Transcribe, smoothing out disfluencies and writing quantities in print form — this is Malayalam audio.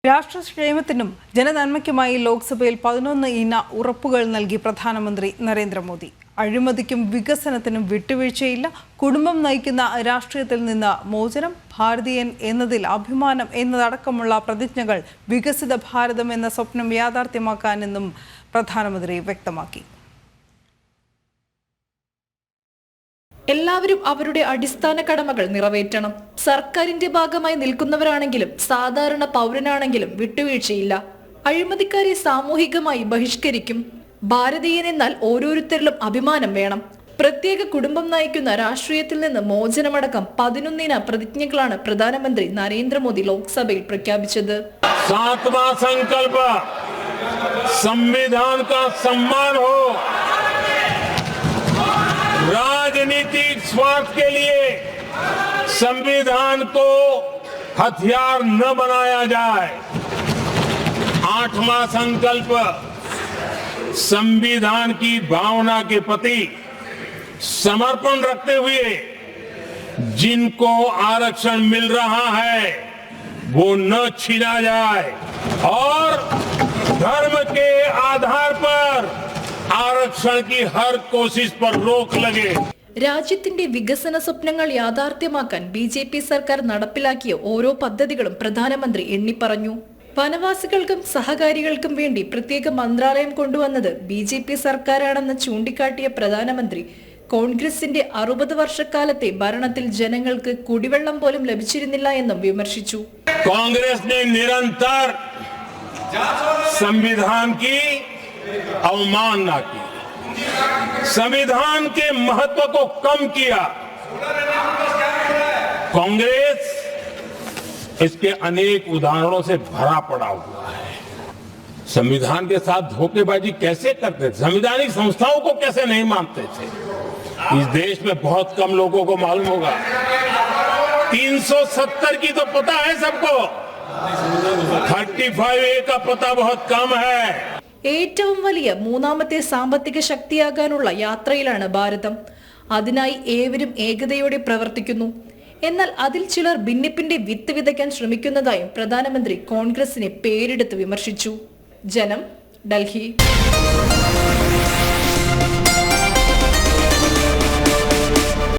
രാഷ്ട്രക്ഷേമത്തിനും ജനനന്മയ്ക്കുമായി ലോക്സഭയിൽ 11 ഇന ഉറപ്പുകൾ നൽകി പ്രധാനമന്ത്രി നരേന്ദ്രമോദി. അഴിമതിക്കും വികസനത്തിനും വിട്ടുവീഴ്ചയില്ല, കുടുംബം നയിക്കുന്ന രാഷ്ട്രീയത്തിൽ നിന്ന് മോചനം, ഭാരതീയൻ എന്നതിൽ അഭിമാനം എന്നതടക്കമുള്ള പ്രതിജ്ഞകൾ വികസിത ഭാരതം എന്ന സ്വപ്നം യാഥാർത്ഥ്യമാക്കാനെന്നും പ്രധാനമന്ത്രി വ്യക്തമാക്കി. എല്ലാവരും അവരുടെ അടിസ്ഥാന കടമകൾ നിറവേറ്റണം. സർക്കാരിന്റെ ഭാഗമായി നിൽക്കുന്നവരാണെങ്കിലും സാധാരണ പൗരനാണെങ്കിലും വിട്ടുവീഴ്ചയില്ല. അഴിമതിക്കാരെ സാമൂഹികമായി ബഹിഷ്കരിക്കും. ഭാരതീയൻ എന്നാൽ ഓരോരുത്തരിലും അഭിമാനം വേണം. പ്രത്യേക കുടുംബം നയിക്കുന്ന രാഷ്ട്രീയത്തിൽ നിന്ന് മോചനമടക്കം 11 ഇന പ്രതിജ്ഞകളാണ് പ്രധാനമന്ത്രി നരേന്ദ്രമോദി ലോക്സഭയിൽ പ്രഖ്യാപിച്ചത്. सातवां संकल्प संविधान का सम्मान हो, राजनीतिक स्वार्थ के लिए संविधान को हथियार न बनाया जाए. 8वां संकल्प संविधान की भावना के प्रति समर्पण रखते हुए जिनको आरक्षण मिल रहा है वो न छीना जाए और धर्म के आधार पर आरक्षण की हर कोशिश पर रोक लगे. രാജ്യത്തിന്റെ വികസന സ്വപ്നങ്ങൾ യാഥാർത്ഥ്യമാക്കാൻ ബിജെപി സർക്കാർ നടപ്പിലാക്കിയ ഓരോ പദ്ധതികളും പ്രധാനമന്ത്രി എണ്ണിപ്പറഞ്ഞു. വനവാസികൾക്കും സഹകാരികൾക്കും വേണ്ടി പ്രത്യേക മന്ത്രാലയം കൊണ്ടുവന്നത് ബിജെപി സർക്കാരാണെന്ന് ചൂണ്ടിക്കാട്ടിയ പ്രധാനമന്ത്രി കോൺഗ്രസിന്റെ 60 വർഷക്കാലത്തെ ഭരണത്തിൽ ജനങ്ങൾക്ക് കുടിവെള്ളം പോലും ലഭിച്ചിരുന്നില്ല എന്നും വിമർശിച്ചു. कांग्रेस ने निरंतर संविधान की अवमानना की, संविधान के महत्व को कम किया. कांग्रेस इसके अनेक उदाहरणों से भरा पड़ा हुआ है. संविधान के साथ धोखेबाजी कैसे करते थे, संवैधानिक संस्थाओं को कैसे नहीं मानते थे, इस देश में बहुत कम लोगों को मालूम होगा. 370 की तो पता है सबको, 35A का पता बहुत कम है. ഏറ്റവും വലിയ മൂന്നാമത്തെ സാമ്പത്തിക ശക്തിയാകാനുള്ള യാത്രയിലാണ് ഭാരതം. അതിനായി ഏവരും ഏകതയോടെ പ്രവർത്തിക്കുന്നു. എന്നാൽ അതിൽ ചിലർ ഭിന്നിപ്പിന്റെ വിത്ത് വിതയ്ക്കാൻ ശ്രമിക്കുന്നതായും പ്രധാനമന്ത്രി കോൺഗ്രസിനെ പേരെടുത്ത് വിമർശിച്ചു. ജനം, ഡൽഹി.